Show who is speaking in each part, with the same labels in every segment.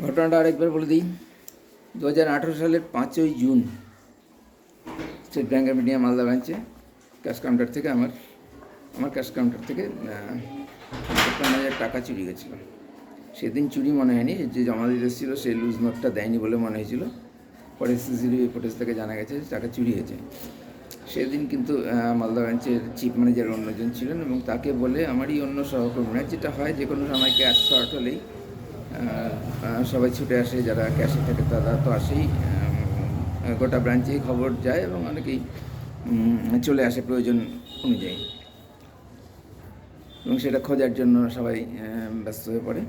Speaker 1: ঘটনাটা আরেকবার বলে দিই। 2018 সালের 5ই June State Bank of India Malda ব্রাঞ্চে ক্যাশ কাউন্টার থেকে আমার ক্যাশ কাউন্টার থেকে 50,000 টাকা চুরি গেছিলো। সেদিন চুরি মনে হয়নি, যে জমা দিতে এসেছিলো সে লুজ নোটটা দেয়নি বলে মনে হয়েছিল। পরে সিসিটিভি ফুটেজ থেকে জানা গেছে টাকা চুরি হয়েছে। সেদিন কিন্তু মালদা ব্রাঞ্চের চিফ ম্যানেজার অন্যজন ছিলেন এবং তাকে বলে আমারই অন্য সহকর্মীরা, যেটা হয় যে কোনো সময় ক্যাশ শর্ট হলেই সবাই ছুটে আসে, যারা ক্যাশে থাকে তারা তো আসেই, গোটা ব্রাঞ্চেই খবর যায় এবং অনেকেই চলে আসে প্রয়োজন অনুযায়ী, এবং সেটা খোঁজার জন্য সবাই ব্যস্ত হয়ে পড়ে।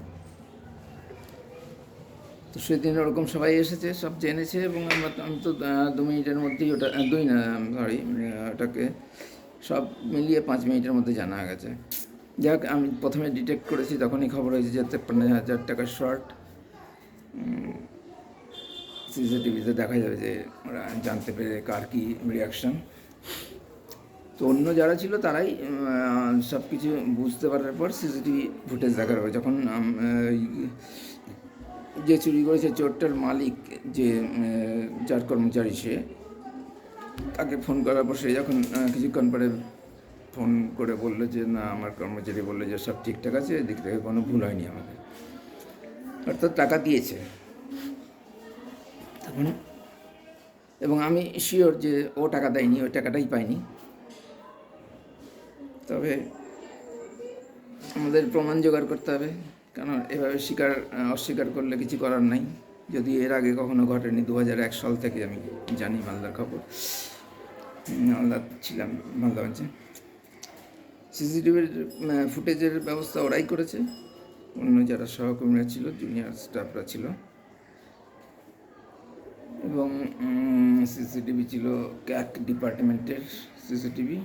Speaker 1: তো সেদিন ওরকম সবাই এসেছে, সব জেনেছে, এবং আমি তো 2 মিনিটের মধ্যেই ওটাকে সব মিলিয়ে 5 মিনিটের মধ্যে জানা গেছে। যাক, আমি প্রথমে ডিটেক্ট করেছি, তখনই খবর হয়েছে যে 53,000 টাকা শর্ট। সিসিটিভিতে দেখা যাবে যে ওরা জানতে পেরে কার কী রিয়াকশান। তো অন্য যারা ছিল তারাই সব কিছু বুঝতে পারার পর সিসিটিভি ফুটেজ দেখার পর যখন যে চুরি করেছে চোরটার মালিক, যে যার কর্মচারী, সে তাকে ফোন করার পর সে যখন কিছুক্ষণ পরে ফোন করে বললো যে না, আমার কর্মচারী বললো যে সব ঠিকঠাক আছে, এদিক থেকে কোনো ভুল হয়নি আমাদের, অর্থাৎ টাকা দিয়েছে তখন। এবং আমি শিওর যে ও টাকা দেয়নি, ওই টাকাটাই পাইনি। তবে আমাদের প্রমাণ জোগাড় করতে হবে, কারণ এভাবে অস্বীকার করলে কিছু করার নাই। যদি এর আগে কখনো ঘটেনি, 2001 সাল থেকে আমি জানি মালদার খবর, মালদা ছিলাম, মালদা ব্রাঞ্চে। সিসিটিভির ফুটেজের ব্যবস্থা ওরাই করেছে, অন্য যারা সহকর্মীরা ছিল, জুনিয়র স্টাফরা ছিল। এবং সিসিটিভি ছিল ক্যাক ডিপার্টমেন্টের সিসিটিভি,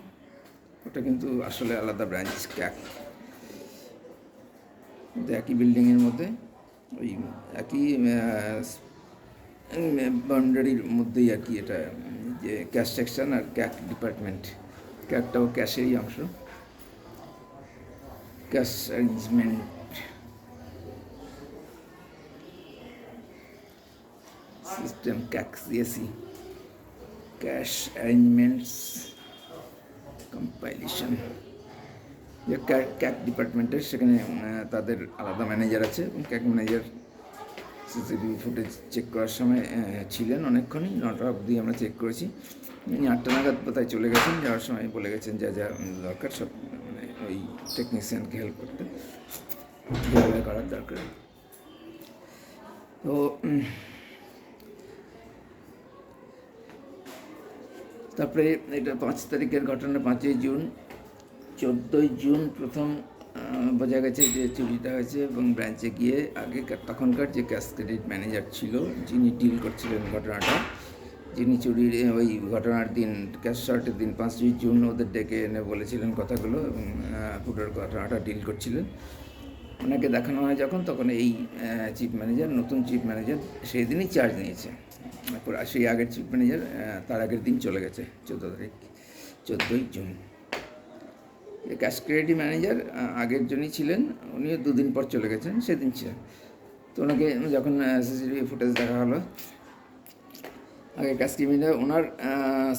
Speaker 1: ওটা কিন্তু আসলে আলাদা ব্রাঞ্চ। ক্যাক একই বিল্ডিংয়ের মধ্যে, ওই একই বাউন্ডারির মধ্যেই আর কি, এটা যে ক্যাশ সেকশন আর ক্যাক ডিপার্টমেন্ট। ক্যাকটাও ক্যাশেরই অংশ, cash arrangement system, CAC CAC, cash arrangements compilation. যে ক্যাক ডিপার্টমেন্টের, সেখানে তাদের আলাদা ম্যানেজার আছে, এবং CAC manager CCTV footage check করার সময় ছিলেন অনেকক্ষণই, 9টা অবধি আমরা চেক করেছি। 8টা নাগাদ কোথায় চলে গেছেন, যাওয়ার সময় বলে গেছেন যা যা দরকার সব, মানে ওই টেকনিশিয়ানকে হেল্প করতে, যেভাবে করার দরকার। তো তারপরে এটা 5 তারিখের ঘটনা। 5ই জুন, 14ই জুন প্রথম বোঝা গেছে যে চুরিটা হয়েছে, এবং ব্রাঞ্চে গিয়ে তখনকার যে ক্যাশ ক্রেডিট ম্যানেজার ছিল, যিনি ডিল করছিলেন ঘটনাটা, যিনি চুরির ওই ঘটনার দিন, ক্যাশ শর্টের দিন 5ই জুন ওদের ডেকে এনে বলেছিলেন কথাগুলো, এবং পুরোর ঘটনাটা ডিল করছিলেন, ওনাকে দেখানো হয় যখন, তখন এই চিফ ম্যানেজার, নতুন চিফ ম্যানেজার সেই দিনই চার্জ নিয়েছে। সেই আগের চিফ ম্যানেজার তার আগের দিন চলে গেছে, 14ই জুন। ক্যাশ ক্রেডিট ম্যানেজার আগের জনই ছিলেন, উনিও 2 দিন পর চলে গেছেন, সেদিন ছিলেন। তো ওনাকে যখন সিসিটিভি ফুটেজ দেখা হলো, আগে ক্যাশ ক্রিমিনাল, ওনার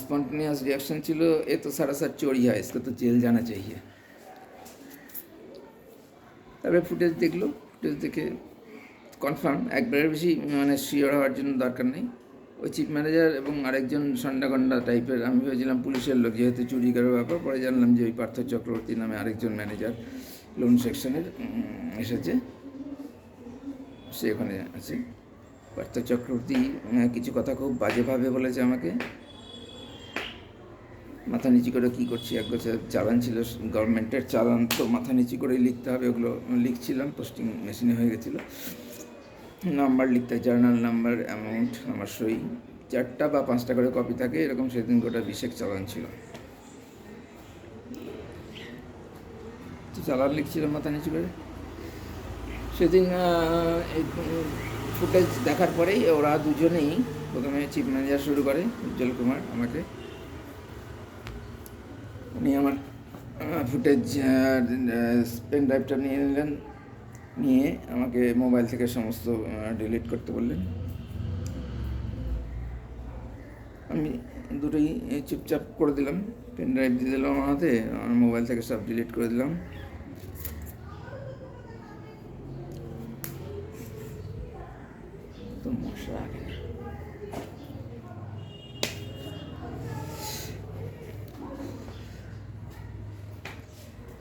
Speaker 1: স্পন্টেনিয়াস রিয়াকশন ছিল, এ তো সারাসার চোরি হয়, इसको তো জেল জানা চাইয়ে। তারপরে ফুটেজ দেখলো, ফুটেজ দেখে কনফার্ম, একবারের বেশি মানে শিওর হওয়ার জন্য দরকার নেই। ওই চিফ ম্যানেজার এবং আরেকজন সন্ডাগন্ডা টাইপের, আমি ভেবেছিলাম পুলিশের লোক, যেহেতু চুরি করার ব্যাপার। পরে জানলাম যে ওই পার্থ চক্রবর্তী নামে আরেকজন ম্যানেজার লোন সেকশনের এসেছে, সে ওখানে আছে। পার্থ চক্রবর্তী কিছু কথা খুব বাজেভাবে বলেছে আমাকে, মাথা নিচু করে কী করছি, এক বছর চালান ছিল, গভর্নমেন্টের চালান তো মাথা নিচু করেই লিখতে হবে, ওগুলো লিখছিলাম, পোস্টিং মেশিনে হয়ে গেছিলো। নাম্বার লিখতে, জার্নাল নাম্বার, অ্যামাউন্ট, আমার সই, 4টা বা 5টা করে কপি থাকে, এরকম সেদিন গোটা 20 চালান ছিল। তো চালান লিখছিলাম মাথা নিচু করে। সেদিন এই ফুটেজ দেখার পরেই ওরা দুজনেই, প্রথমে চিফ ম্যানেজার শুরু করে উজ্জ্বল কুমার, আমাকে, উনি আমার ফুটেজ পেন ড্রাইভটা নিয়ে নিলেন, নিয়ে আমাকে মোবাইল থেকে সমস্ত ডিলিট করতে বললেন। আমি দুটোই চুপচাপ করে দিলাম, পেন ড্রাইভ দিয়ে দিলাম আমার হাতে, আমার মোবাইল থেকে সব ডিলিট করে দিলাম। তো মশা আগে না।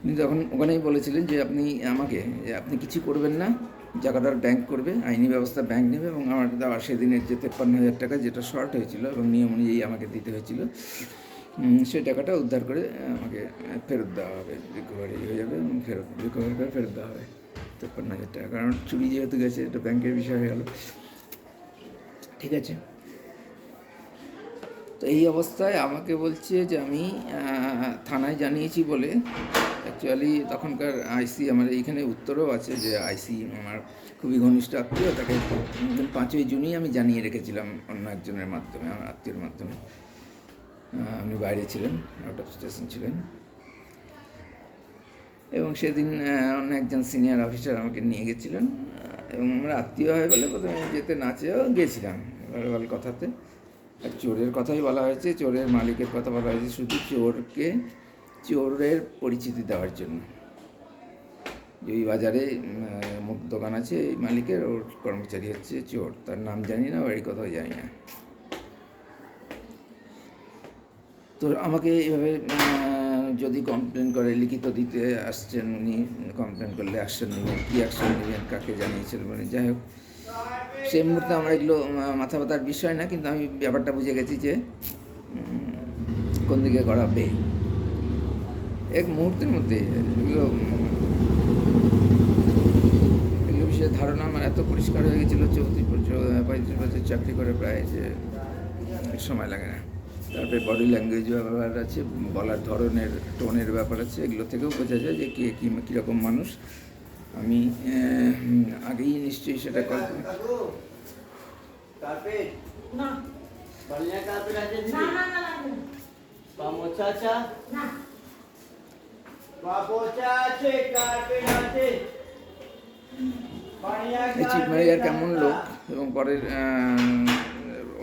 Speaker 1: উনি তখন ওখানেই বলেছিলেন যে আপনি কিছু করবেন না, জায়গাটার ব্যাংক করবে, আইনি ব্যবস্থা ব্যাংক নেবে, এবং আমার দেওয়া সেদিনের যে 53,000 টাকা যেটা শর্ট হয়েছিল এবং নিয়ম অনুযায়ী আমাকে দিতে হয়েছিল, সেই টাকাটা উদ্ধার করে আমাকে ফেরত দেওয়া হবে, রিকভারি হয়ে যাবে এবং রিকভারি করে ফেরত দেওয়া হবে 53,000 টাকা। কারণ চুরি যেহেতু গেছে, এটা ব্যাংকের বিষয় হয়ে গেল। ঠিক আছে, তো এই অবস্থায় আমাকে বলছে যে আমি থানায় জানিয়েছি বলে, অ্যাকচুয়ালি তখনকার আইসি আমার এইখানে উত্তরও আছে যে আইসি আমার খুবই ঘনিষ্ঠ আত্মীয়, তাকে 5ই জুনই আমি জানিয়ে রেখেছিলাম অন্য একজনের মাধ্যমে, আমার আত্মীয়র মাধ্যমে। উনি বাইরে ছিলেন, আউট অফ স্টেশন ছিলেন, এবং সেদিন অন্য একজন সিনিয়র অফিসার আমাকে নিয়ে গেছিলেন, এবং আমরা আত্মীয় হয়ে গেলে প্রথমে যেতে না চেয়েও গেছিলাম ভালো কথাতে। আর চোরের কথাই বলা হয়েছে, চোরের মালিকের কথা বলা হয়েছে, শুধু চোরের পরিচিতি দেওয়ার জন্য। যে ওই বাজারে দোকান আছে এই মালিকের, ওর কর্মচারী হচ্ছে চোর, তার নাম জানি না, বাড়ির কথাও জানি না। তো আমাকে এইভাবে যদি কমপ্লেন করে, লিখিত দিতে আসছেন উনি, কমপ্লেন করলে অ্যাকশন নেবেন, কী অ্যাকশন নেবেন, কাকে জানিয়েছিলেন, মানে যাই হোক, সেই মুহূর্তে আমার এগুলো মাথা ব্যথার বিষয় না, কিন্তু আমি ব্যাপারটা বুঝে গেছি যে কোন দিকে গড়াবে এক মুহূর্তের মধ্যে। এগুলো বিষয়ে ধারণা আমার এত পরিষ্কার হয়ে গেছিলো, 35 বছর চাকরি করে প্রায়, যে সময় লাগে না। তারপরে বডি ল্যাঙ্গুয়েজ ব্যাপার আছে, বলার ধরনের, টোনের ব্যাপার আছে, এগুলো থেকেও বোঝা যায় যে কে কীরকম মানুষ। আমি আগেই নিশ্চয়ই সেটা কল্পনা। চিফ ম্যানেজার কেমন লোক, এবং পরের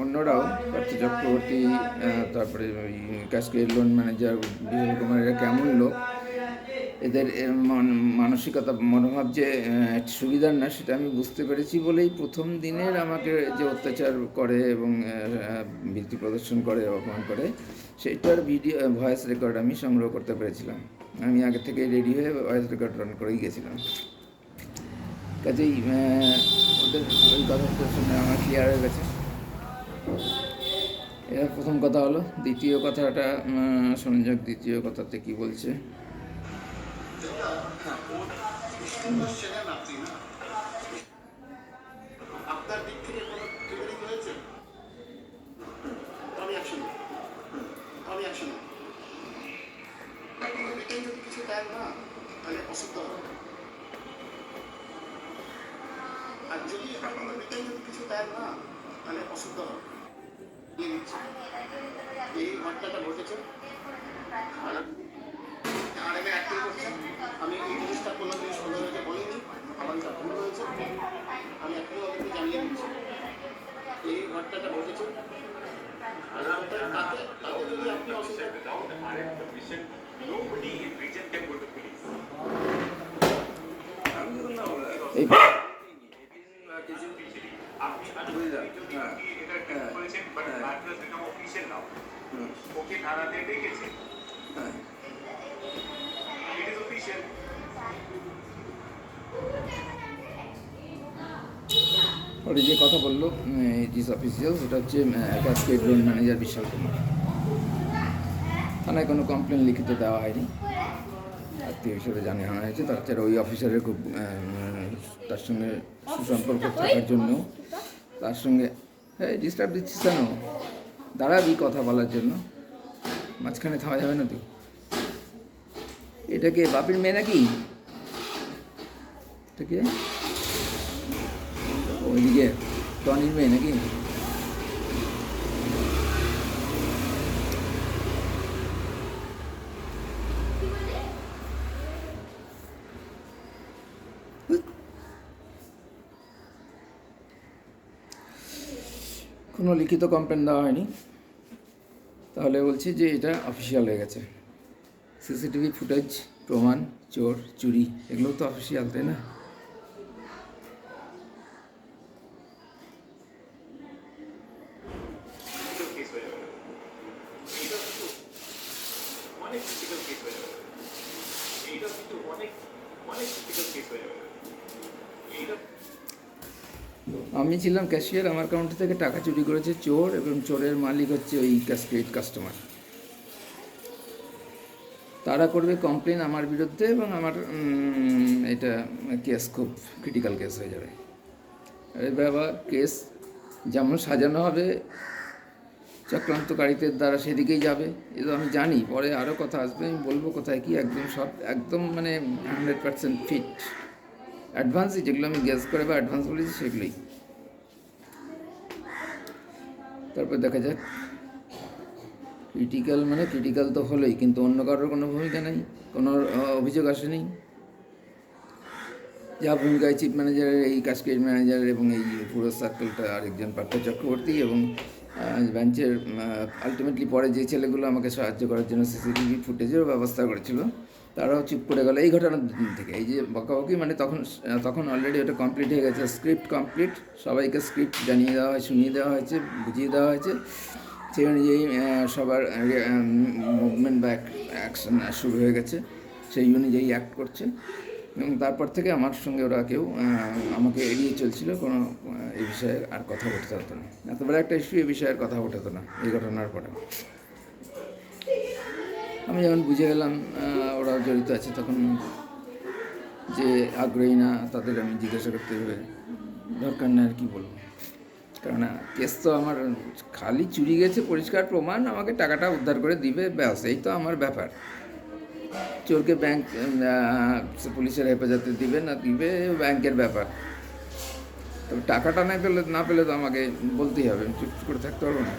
Speaker 1: অন্যরাও, পার্থ চক্রবর্তী, তারপরে ওই ক্যাশকের লোন ম্যানেজার বিজয় কুমার, এরা কেমন লোক, এদের মানসিকতা, মনোভাব যে সুবিধার না, সেটা আমি বুঝতে পেরেছি বলেই প্রথম দিনের আমাকে যে অত্যাচার করে এবং ভীতি প্রদর্শন করে, অপমান করে, সেইটার ভয়েস রেকর্ড আমি সংগ্রহ করতে পেরেছিলাম। আমি আগে থেকে রেডি হয়ে ভয়েস রেকর্ড রান করেই গেছিলাম। কাজেই ওদের ওই কথাটা শুনে আমার ক্লিয়ার হয়ে গেছে। এটা প্রথম কথা হলো। দ্বিতীয় কথাটা শোনা যাক, দ্বিতীয় কথাতে কী বলছে। আপনার দিক থেকে কোনো ট্রিগারিং হয়েছে? আমি অ্যাকশন রিটার্ন যদি কিছু দেন না, তাহলে অসুস্থ হবে। আর যদি আপনার রিটার্ন যদি কিছু দেন না, তাহলে অসুস্থ হবে। এই ঘটনাটা ঘটেছে, আর আমি অ্যাক্টিং করছেন। আমি এই জিনিসটা কোনো জিনিস ওদেরকে বলিনি, আমার এটা ভুল হয়েছে, আমি অ্যাক্টিং ওদেরকে জানিয়ে দিচ্ছি। এই ঘটনাটা ঘটেছে, তাতে যদি আপনি অসুবিধা ওটা যে কথা বললো জিস অফিসিয়াল, সেটা হচ্ছে ক্যাশকেড লোন ম্যানেজার বিশাল কুমার। থানায় কোনো কমপ্লেন লিখিত দেওয়া হয়নি, আত্মীয় হিসেবে জানানো হয়েছে। তাছাড়া ওই অফিসারের খুব তার সঙ্গে সুসম্পর্ক থাকার জন্য, তার সঙ্গে ডিস্টার্ব দিচ্ছিস কেন, দাঁড়াবি কথা বলার জন্য, মাঝখানে থামা যাবে না তুই। এটাকে বাপের মেয়ে নাকি? এটাকে ওইদিকে টনির মেয়ে নাকি? কোনো লিখিত কমপ্লেন দেওয়া হয়নি, তাহলে বলছি যে এটা অফিসিয়াল হয়ে গেছে। সিসিটিভি ফুটেজ, প্রমাণ, চোর, চুরি, এগুলো তো অফিসিয়াল, তাই না? আমি ছিলাম ক্যাশিয়ার, আমার কাউন্টার থেকে টাকা চুরি করেছে চোর, এবং চোরের মালিক হচ্ছে ওই ক্যাশক্রেডিট কাস্টমার। তারা করবে কমপ্লেন আমার বিরুদ্ধে, এবং আমার এটা কেস খুব ক্রিটিক্যাল কেস হয়ে যাবে। এবার কেস যেমন সাজানো হবে চক্রান্তকারীদের দ্বারা, সেদিকেই যাবে। এ তো আমি জানি, পরে আরও কথা আসবে, আমি বলবো কোথায় কি। একদম সব একদম মানে 100% ফিট। অ্যাডভান্সই যেগুলো আমি গ্যাস করে বা অ্যাডভান্স বলেছি সেগুলোই। তারপর দেখা যাক। ক্রিটিক্যাল মানে ক্রিটিক্যাল তো হলোই, কিন্তু অন্য কারোর কোনো ভূমিকা নেই, কোনো অভিযোগ আসেনি। যা ভূমিকায় চিফ ম্যানেজারের, এই ক্যাশক্রেডিট ম্যানেজার এবং এই পুরো সার্কেলটা আরেকজন পার্থ চক্রবর্তী, এবং ব্রাঞ্চের আলটিমেটলি পরে যে ছেলেগুলো আমাকে সাহায্য করার জন্য সিসিটিভি ফুটেজেরও ব্যবস্থা করেছিল, তারাও চুপ করে গেল এই ঘটনার দিন থেকে। এই যে বকাবকি, মানে তখন অলরেডি ওটা কমপ্লিট হয়ে গেছে, স্ক্রিপ্ট কমপ্লিট, সবাইকে স্ক্রিপ্ট জানিয়ে দেওয়া হয়, শুনিয়ে দেওয়া হয়েছে, বুঝিয়ে দেওয়া হয়েছে। সেই অনুযায়ী সবার মুভমেন্ট বা অ্যাকশন শুরু হয়ে গেছে, সেই অনুযায়ী অ্যাক্ট করছে। এবং তারপর থেকে আমার সঙ্গে ওরা কেউ আমাকে এড়িয়ে চলছিল, কোনো এই বিষয়ে আর কথা বলতে হতো না। এত বড় একটা ইস্যু, এই বিষয়ে আর কথা হতো না এই ঘটনার পরে। আমি যখন বুঝে গেলাম ওরা জড়িত আছে, তখন যে আগ্রহী না তাদের আমি জিজ্ঞাসা করতে হবে দরকার না, আর কি বলবো। কেননা কেস তো আমার খালি চুরি গেছে, পরিষ্কার প্রমাণ, আমাকে টাকাটা উদ্ধার করে দিবে, ব্যাস, এই তো আমার ব্যাপার। চোরকে ব্যাংক পুলিশের হেফাজতে দিবে না দিবে ব্যাংকের ব্যাপার। তবে টাকাটা না পেলে তো আমাকে বলতেই হবে, চুপ করে থাকতে পারবো না।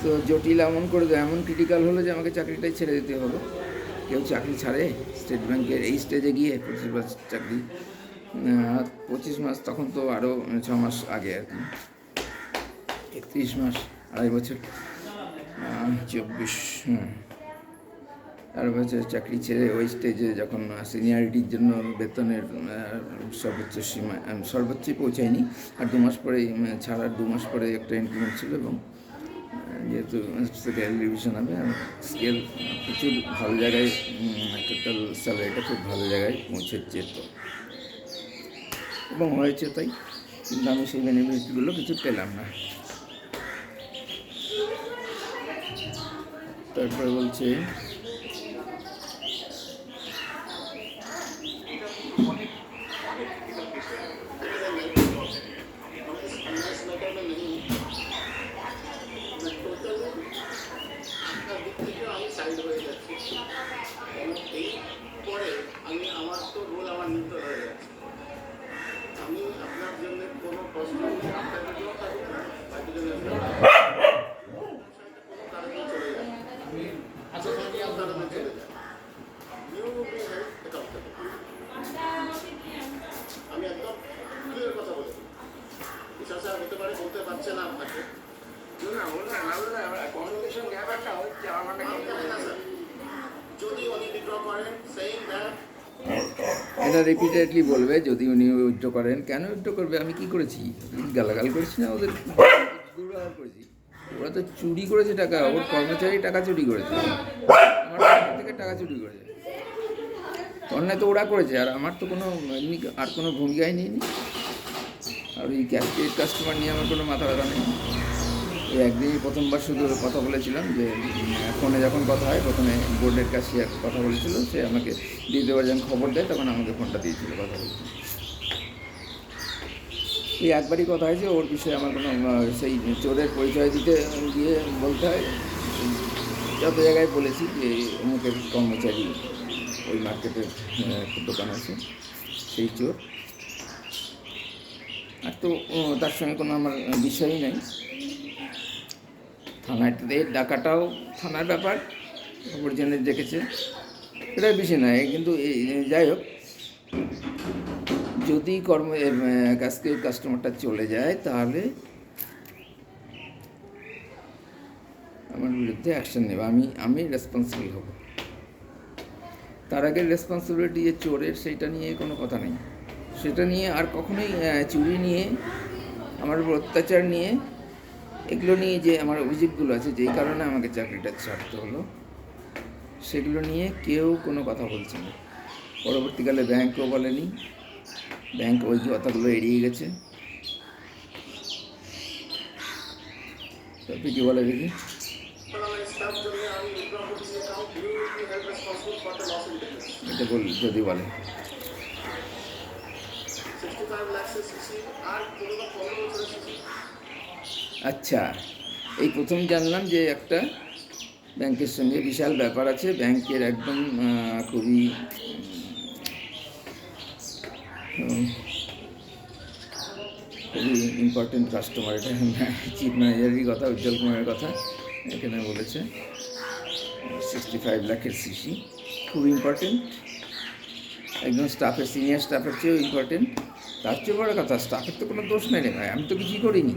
Speaker 1: তো জটিল এমন করে দেয়, এমন ক্রিটিক্যাল হলো যে আমাকে চাকরিটাই ছেড়ে দিতে হলো। কেউ চাকরি ছাড়ে স্টেট ব্যাংকের এই স্টেজে গিয়ে? 25 বছর চাকরি, 25 মাস, তখন তো আরও 6 মাস আগে আর কি, 31 মাস, 2.5 বছর, 24, আর বছর চাকরি ছেড়ে ওই স্টেজে যখন সিনিয়রিটির জন্য বেতনের সর্বোচ্চ সীমা, সর্বোচ্চই পৌঁছায়নি, আর 2 মাস পরে ছাড়ার 2 মাস পরে একটা ইনক্রিমেন্ট ছিল, এবং যেহেতু স্কেল রিভিশন হবে, স্কেল প্রচুর ভালো জায়গায়, টোটাল স্যালারিটা খুব ভালো জায়গায় পৌঁছে যেত, এবং হয়েছে তাই। কিন্তু আমি সেই বেনিফিটগুলো কিছু পেলাম না। তারপরে বলছে এটা রিপিটেডলি বলবে, যদি উনি উইথড্র করেন। কেন উইথড্র করবে? আমি কি করেছি? গালাগাল করেছি না ওদের? দুর্ব্যবহার করেছি? ওরা তো চুরি করেছে টাকা, ওর কর্মচারী টাকা চুরি করেছে, আমার থেকে টাকা চুরি করেছে, অন্যায় তো ওরা করেছে, আর আমার তো কোনো এমনি আর কোনো ভূমিকাই নেই। আর ওই ক্যাশক্রেডিট কাস্টমার নিয়ে আমার কোনো মাথা ব্যথা নেই। ওই একদিনই প্রথমবার শুধু কথা বলেছিলাম, যে ফোনে যখন কথা হয়, প্রথমে বোর্ডের ক্যাশিয়ার কথা বলেছিল, সে আমাকে দ্বিতীয়বার যখন খবর দেয় তখন আমাকে ফোনটা দিয়েছিল, কথা বলতে। এই একবারই কথা হয়েছে, ওর বিষয়ে আমার কোনো সেই চোরের পরিচয় দিতে গিয়ে বলতে হয়। যত জায়গায় বলেছি যে অমুকের কর্মচারী, ওই মার্কেটের দোকান আছে, সেই চোর। আর তো তার সঙ্গে কোনো আমার বিষয়ই নেই। থানায় ডাকাটাও থানার ব্যাপার, খবর জেনে দেখেছে, এটাই বেশি নয়। কিন্তু যাই হোক, যদি ক্যাশকেড কাস্টমারটা চলে যায় তাহলে আমার বিরুদ্ধে অ্যাকশন নেবে, আমি রেসপন্সিবল হব। তার আগে রেসপন্সিবিলিটি যে চোরের সেইটা নিয়ে কোনো কথা নেই, সেটা নিয়ে আর কখনোই চুরি নিয়ে, আমার উপর অত্যাচার নিয়ে, এগুলো নিয়ে যে আমার অভিযোগগুলো আছে যেই কারণে আমাকে চাকরিটা ছাড়তে হলো, সেগুলো নিয়ে কেউ কোনো কথা বলছে না। পরবর্তীকালে ব্যাংকও বলেনি, ব্যাংক ওই কথাগুলো এড়িয়ে গেছে। তারপরে কি বলে দেখি, এটা বল যদি বলে আচ্ছা, এই প্রথম জানলাম যে একটা ব্যাংকের সঙ্গে বিশাল ব্যাপার আছে, ব্যাংকের একদম খুবই খুবই ইম্পর্টেন্ট কাস্টমার। এটা চিফ ম্যানেজারেরই কথা, উজ্জ্বল কুমারের কথা এখানে বলেছে। 65 লাখের সিসি খুব ইম্পর্টেন্ট, একদম স্টাফের, সিনিয়র স্টাফের চেয়েও ইম্পর্টেন্ট। তার চেয়ে বড় কথা, স্টাফের তো কোনো দোষ নেই রে ভাই, আমি তো কিছুই করিনি।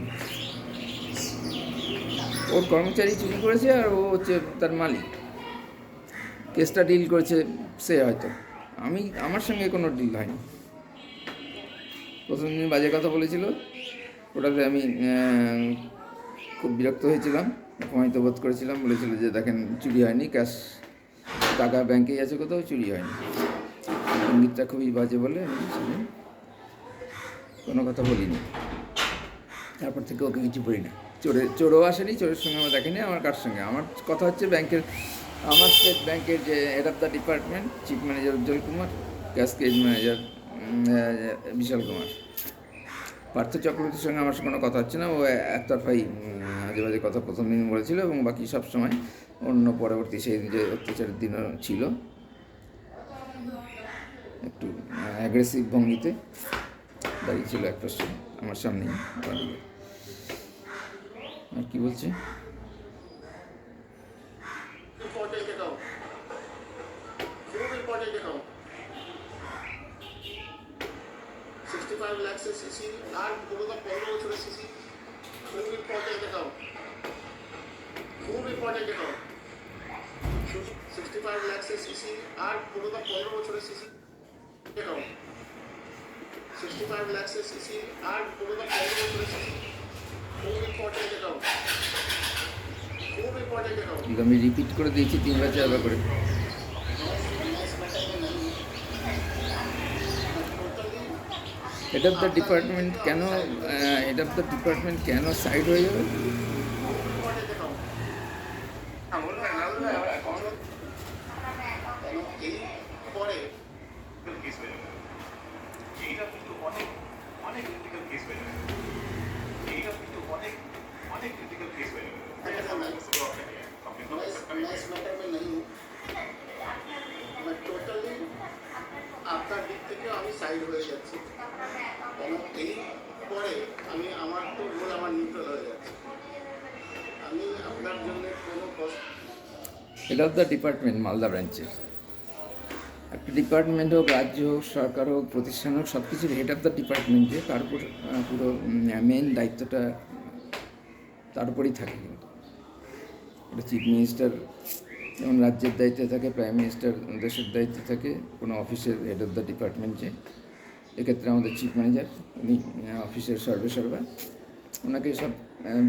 Speaker 1: ওর কর্মচারী চুরি করেছে আর ও হচ্ছে তার মালিক, কেসটা ডিল করেছে সে, হয়তো আমার সঙ্গে কোনো ডিল হয়নি। প্রথম দিন বাজে কথা বলেছিল, ওটাতে আমি খুব বিরক্ত হয়েছিলাম, অপমানিত বোধ করেছিলাম। বলেছিল যে দেখেন চুরি হয়নি, ক্যাশ টাকা ব্যাংকেই আছে, কোথাও চুরি হয়নি। ইঙ্গিতটা খুবই বাজে বলে আমি কোনো কথা বলিনি। তারপর থেকে ওকে কিছু বলি না। চোরও আসেনি, চোরের সঙ্গে আমার দেখেনি। আমার কার সঙ্গে আমার কথা হচ্ছে ব্যাংকের, আমার স্টেট ব্যাংকের যে head of the department, chief manager Ujjwal Kumar, ক্যাশকেড ম্যানেজার বিশাল কুমার। পার্থ চক্রবর্তীর সঙ্গে আমার কোনো কথা হচ্ছে না, ও একতরফাই মাঝে মাঝে কথা প্রথম দিন বলেছিল, এবং বাকি সব সময় অন্য পরবর্তী সেই যে অত্যাচারের দিনও ছিল, একটু অ্যাগ্রেসিভ ভঙ্গিতে দাঁড়িয়েছিল একটা আমার সামনেই দাঁড়িয়ে। আর কি বলছে, আমি রিপিট করে দিয়েছি 3 বার 4 বার করে। হেড অফ দ্য ডিপার্টমেন্ট কেন, হেড অফ দ্য ডিপার্টমেন্ট কেন সাইড হয়ে যাবে?
Speaker 2: আপনার দিক থেকে আমি সাইড হয়ে যাচ্ছি, কেন এই পরে আমি আমার তো রোল আমার নিউট্রাল হয়ে যাচ্ছে। আমি আপনার জন্য কোনো কষ্ট,
Speaker 1: head of the department Malda ব্রাঞ্চের একটা ডিপার্টমেন্ট হোক, রাজ্য হোক, সরকার হোক, প্রতিষ্ঠান হোক, সব কিছুর হেড অফ দ্য ডিপার্টমেন্টে তার উপর পুরো মেন দায়িত্বটা তার উপরেই থাকে। কিন্তু এটা চিফ মিনিস্টার যেমন রাজ্যের দায়িত্বে থাকে, প্রাইম মিনিস্টার দেশের দায়িত্বে থাকে, কোনো অফিসের হেড অফ দ্য ডিপার্টমেন্ট যে, এক্ষেত্রে আমাদের চিফ ম্যানেজার, উনি অফিসের সর্বা, ওনাকে সব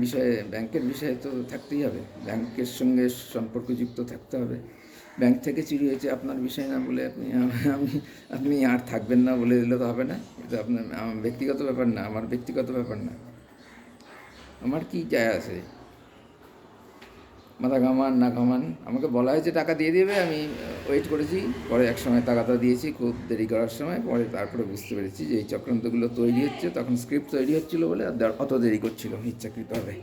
Speaker 1: বিষয়ে, ব্যাংকের বিষয়ে তো থাকতেই হবে, ব্যাংকের সঙ্গে সম্পর্কযুক্ত থাকতে হবে। ব্যাংক থেকে চুরি হয়েছে আপনার বিষয় না বলে আপনি আর থাকবেন না বলে দিলে তো হবে না। এটা আপনার আমার ব্যক্তিগত ব্যাপার না, আমার ব্যক্তিগত ব্যাপার না, আমার কি যায় আছে, মাথা ঘামান না ঘামান। আমাকে বলা হয়েছে টাকা দিয়ে দেবে, আমি ওয়েট করেছি, পরে এক সময় টাকাটা দিয়েছি খুব দেরি করার সময়, পরে তারপরে বুঝতে পেরেছি যে এই চক্রান্তগুলো তৈরি হচ্ছে, তখন স্ক্রিপ্ট তৈরি হচ্ছিলো বলে অত দেরি করছিল ইচ্ছাকৃতভাবে।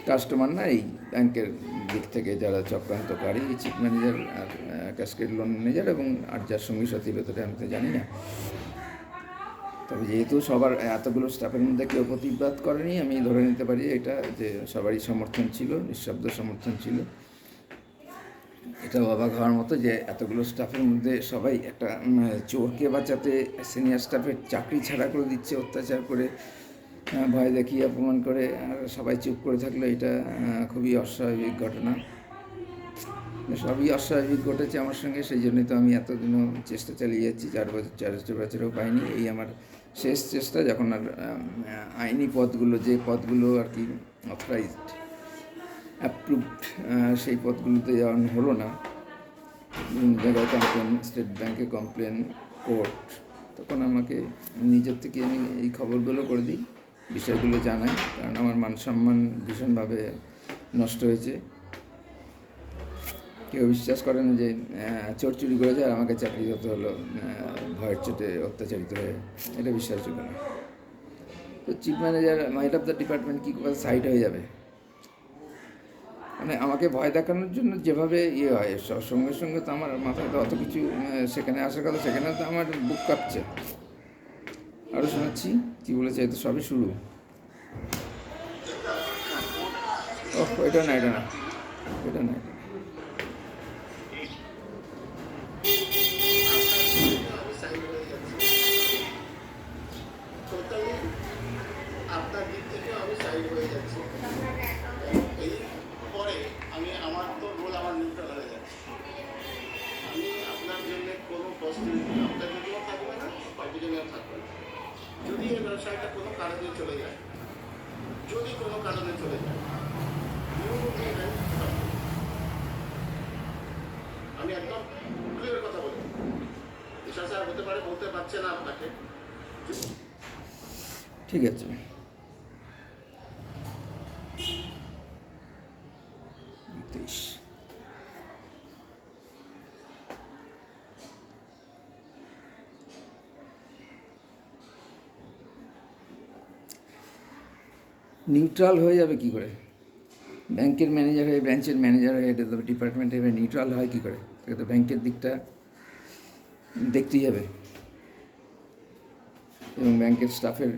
Speaker 1: কাস্টমার না, এই ব্যাংকের দিক থেকে যারা চক্রান্তকারী, চিফ ম্যানেজার আর ক্যাশকেড লোন ম্যানেজার এবং আর যার সঙ্গী সাথী ভেতরে আমি তো জানি না। তবে যেহেতু সবার এতগুলো স্টাফের মধ্যে কেউ প্রতিবাদ করেনি, আমি ধরে নিতে পারি এটা যে সবারই সমর্থন ছিল, নিঃশব্দ সমর্থন ছিল। এটা অবাক হওয়ার মতো যে এতগুলো স্টাফের মধ্যে সবাই একটা চোরকে বাঁচাতে সিনিয়র স্টাফের চাকরি ছাড়া করে দিচ্ছে, অত্যাচার করে, ভয় দেখিয়ে অপমান করে, আর সবাই চুপ করে থাকলো। এটা খুবই অস্বাভাবিক ঘটনা। সবই অস্বাভাবিক ঘটেছে আমার সঙ্গে, সেই জন্যই তো আমি এতদিনও চেষ্টা চালিয়ে যাচ্ছি। 4 বছরেও পাইনি। এই আমার শেষ চেষ্টা, যখন আর আইনি পদগুলো, যে পদগুলো আর কি অথরাইজড, অ্যাপ্রুভড, সেই পদগুলোতে যাওয়া হলো না, জায়গায় কমপ্লেন, স্টেট ব্যাংকে কমপ্লেন, কোর্ট, তখন আমাকে নিজের থেকে আমি এই খবরগুলো করে দিই, বিষয়গুলো জানাই, কারণ আমার মান সম্মান ভীষণভাবে নষ্ট হয়েছে। কেউ বিশ্বাস করে না যে চোর চুরি করেছে আর আমাকে চাকরি হতে হলো ভয়ের চোটে, অত্যাচারিত হয়ে। এটা বিশ্বাসযোগ্য না। তো chief manager, head of the department কী করে সাইড হয়ে যাবে? মানে আমাকে ভয় দেখানোর জন্য যেভাবে ইয়ে হয়, সঙ্গে সঙ্গে তো আমার মাথায় তো অত কিছু সেখানে আসার কথা, সেখানে তো আমার বুক কাঁপছে। আরও শোনাচ্ছি কী বলেছে, এই তো সবই শুরু। ওহ, এটা না, এটা না, এটা না,
Speaker 2: আমি সাইড হয়ে যাচ্ছি টোটালি, আপনার দিক থেকেও আমি সাইড হয়ে যাচ্ছি। এই পরে আমি আমার তো রোল আমার নিউট্রাল হয়ে যাচ্ছে। আমি আপনার জন্য কোনো পসিবিলিটি আপনার জন্যও থাকবে না, পার্টির জন্যও থাকবে না। যদি এই ব্যবসাটা কোনো কারণে চলে যায়, যদি কোনো কারণে চলে যায়, you will be very tough. আমি একদম ক্লিয়ার কথা বলি, বিশ্বাস আর হতে পারে বলতে পারছে না আপনাকে।
Speaker 1: ঠিক আছে। নিউট্রাল হয়ে যাবে কী করে? ব্যাংকের ম্যানেজার হয়ে, ব্রাঞ্চের ম্যানেজার হয়ে, এটা তো ডিপার্টমেন্ট হয়ে নিউট্রাল হয় কী করে? তাকে তো ব্যাংকের দিকটা দেখতেই হবে, এবং ব্যাংকের স্টাফের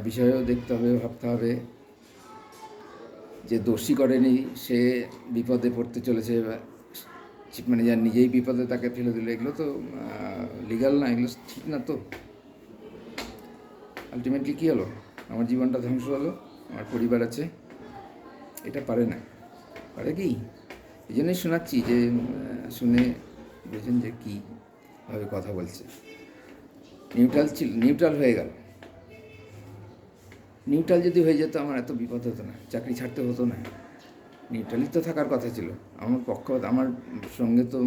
Speaker 1: বিষয়েও দেখতে হবে, ভাবতে হবে। যে দোষী করেনি সে বিপদে পড়তে চলেছে, চিফ ম্যানেজার নিজেই বিপদে তাকে ফেলে দিল, এগুলো তো লিগাল না, এগুলো ঠিক না। তো আলটিমেটলি কী হলো? আমার জীবনটা ধ্বংস হলো, আমার পরিবার আছে। এটা পারে না, পারে কি? এই জন্যই শোনাচ্ছি, যে শুনে বুঝেন যে কীভাবে কথা বলছে। নিউট্রাল হয়ে গেল। নিউট্রাল যদি হয়ে যেত, আমার এত বিপদ হতো না, চাকরি ছাড়তে হতো না। নিউট্রালই তো থাকার কথা ছিল। আমার সঙ্গে তো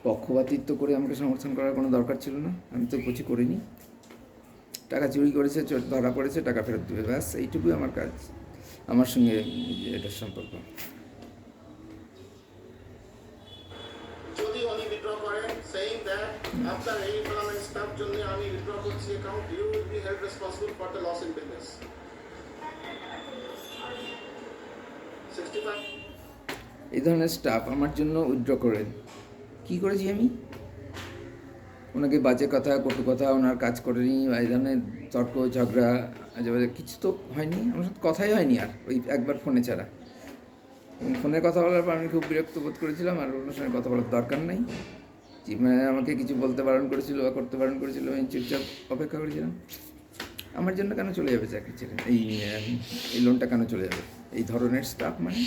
Speaker 1: পক্ষপাতিত্ব করে আমাকে সমর্থন করার কোনো দরকার ছিল না। আমি তো কিছু করিনি। টাকা চুরি করেছে, ধরা পড়েছে, টাকা ফেরত দেবে, ব্যাস, এইটুকুই আমার কাজ, আমার সঙ্গে এটার সম্পর্ক।
Speaker 2: যদি উনি উইথড্র করেন সেইং দ্যাট আপনার এই ইকোনমিক স্টাফ জন্য আমি উইথড্র করছি account, you will be held responsible for the loss in business. 65
Speaker 1: এই ধরনের স্টাফ আমার জন্য উইথড্র করেন, কী করেছি আমি? ওনাকে বাজে কথা, কটু কথা, ওনার কাজ করেনি, এই ধরনের তর্ক ঝগড়া কিছু তো হয়নি, আমার সাথে কথাই হয়নি আর, ওই একবার ফোনে ছাড়া। এবং ফোনে কথা বলার পর আমি খুব বিরক্ত বোধ করেছিলাম, আর ওনার সঙ্গে কথা বলার দরকার নেই। চিফ ম্যানেজার আমাকে কিছু বলতে বারণ করেছিল বা করতে বারণ করেছিল, আমি চুপচাপ অপেক্ষা করেছিলাম। আমার জন্য কেন চলে যাবে চাকরি ছেড়ে? এই লোনটা কেন চলে যাবে? এই ধরনের স্টাফ মানে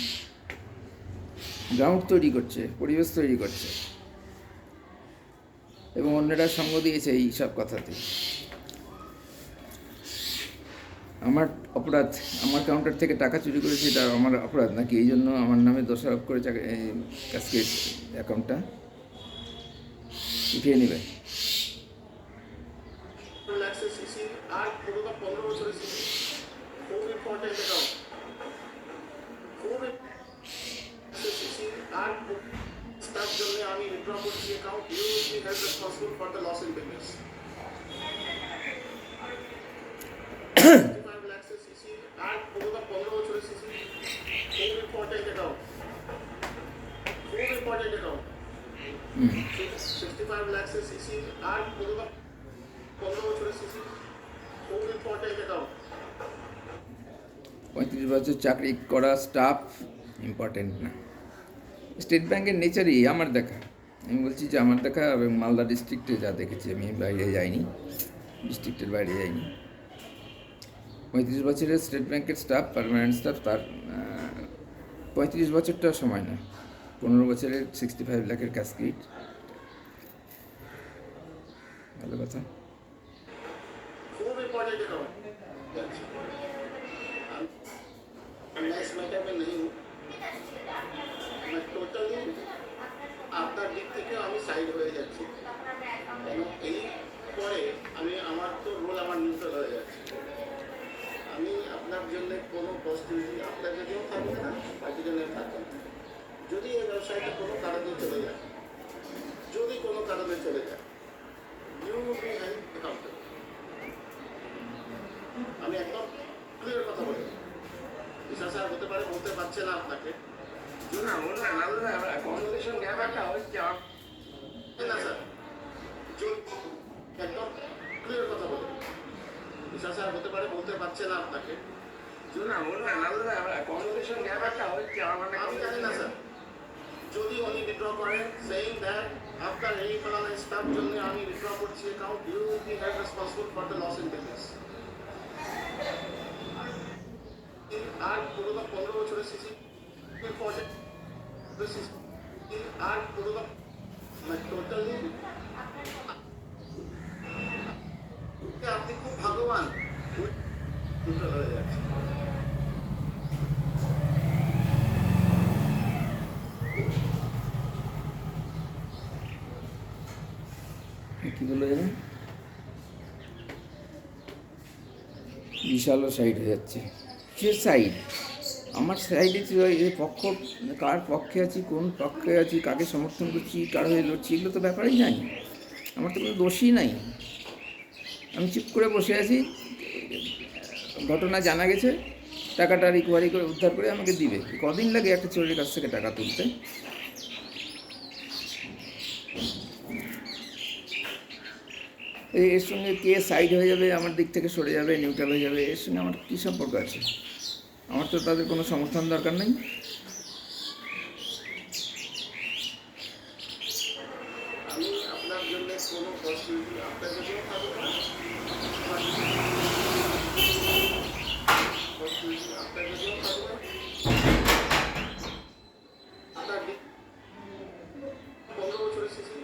Speaker 1: গ্রাউন্ড তৈরি করছে, পরিবেশ তৈরি করছে, এবং অন্যরা সঙ্গ দিয়েছে এই সব কথাতে। আমার অপরাধ, আমার কাউন্টার থেকে টাকা চুরি করেছে, এটা আমার অপরাধ নাকি? এই জন্য আমার নামে দোষারোপ করে ক্যাশকেড অ্যাকাউন্টটা উঠিয়ে নেবে।
Speaker 2: লাখের সিসি আর পুরো 15 বছরের সিসি, খুব ইম্পর্টেন্ট অ্যাকাউন্ট। খুব সিসি আর স্টাফ জন্য আমি উইথড্র করছি account, you will be held responsible for the loss in business. 65 লাখের সিসি আর পুরো 15 বছরের সিসি, খুব ইম্পর্টেন্ট অ্যাকাউন্ট। খুব ইম্পর্টেন্ট অ্যাকাউন্ট। 65 লাখের সিসি আর পুরো 15 বছরের সিসি, খুব ইম্পর্টেন্ট অ্যাকাউন্ট।
Speaker 1: 35 বছর চাকরি করা স্টাফ ইম্পর্টেন্ট না, স্টেট ব্যাংকের নেচারই আমার দেখা, আমি বলছি যে আমার দেখা, এবং মালদা ডিস্ট্রিক্টে যা দেখেছি, আমি বাইরে যাইনি, ডিস্ট্রিক্টের বাইরে যাইনি। 35 বছরের স্টেট ব্যাংকের স্টাফ, পার্মানেন্ট স্টাফ, তার 35 বছরটা সময় না, 15 বছরের 65 লাখের ক্যাশ ক্রেডিট, ভালো কথা।
Speaker 2: खूब इम्पोर्टेंट अकाउंट मैं इस मैटर में नहीं हूँ, मैं টোটালি আপনার দিক থেকে আমি সাইড হয়ে যাচ্ছি, কেন এই পরে আমি আমার তো রোল আমার নিউট্রাল হয়ে যাচ্ছে। আমি আপনার জন্য কোনো পজিটিভিটি আপনার যদিও থাকবে না, বাকি জনের থাকবে না। যদি এই ব্যবসায়টা কোনো কারণে চলে যায়, যদি কোনো কারণে চলে যায়, ইউ বি অ্যাকাউন্টেবল। আমি একদম ক্লিয়ার কথা বলি, বিশ্বাস স্যার হতে পারে বলতে পারছে না আপনাকে,
Speaker 1: না কনভারসেশন ব্যাপারটা হচ্ছে
Speaker 2: না স্যার, একদম ক্লিয়ার কথা বলি, বিশ্বাস স্যার হতে পারে বলতে পারছে না আপনাকে,
Speaker 1: কনভারসেশন ব্যাপারটা হচ্ছে
Speaker 2: আমি জানি না স্যার। যদি উনি উইথড্র করেন সেইং দ্যাট আপনার এই ফলানা স্টাফ জন্য আমি উইথড্র করছি account, you will be held responsible for the loss in business. আর পুরোনো 15 বছরের সিসি আর পুরোনো টোটালি আপনি খুব ভাগ্যবান হয়ে যাচ্ছে।
Speaker 1: কী বললো যেন, বিশালও সাইড হয়ে যাচ্ছে। সে সাইড, আমার সাইডে পক্ষ, কার পক্ষে আছি, কোন পক্ষে আছি, কাকে সমর্থন করছি, কার হয়ে লড়ছি, এগুলো তো ব্যাপারই নাই, আমার তো কোনো দোষই নাই। আমি চুপ করে বসে আছি, ঘটনা জানা গেছে, টাকাটা রিকভারি করে উদ্ধার করে আমাকে দিবে। কদিন লাগে একটা চোরের কাছ থেকে টাকা তুলতে? এর সঙ্গে কে সাইড হয়ে যাবে, আমার দিক থেকে সরে যাবে, নিউট্রাল হয়ে যাবে, এর সঙ্গে আমার কী সম্পর্ক আছে? আমার তো তাদের কোনো সমর্থন দরকার নেই।
Speaker 2: আমি আপনার জন্য কোনো পজিটিভিটি আপনার যদিও থাকবে না, পজিটিভিটি আপনার যদিও থাকবে না, আপনার 15 বছরের সিসি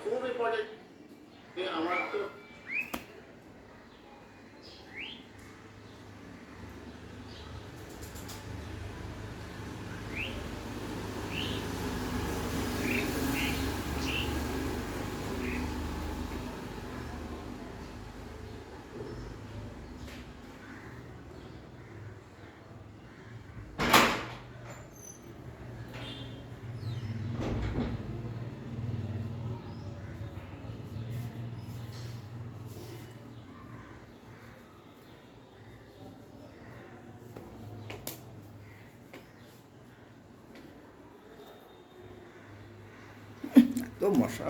Speaker 2: খুব ইম্পর্টেন্ট। আমার তো
Speaker 1: তো মশা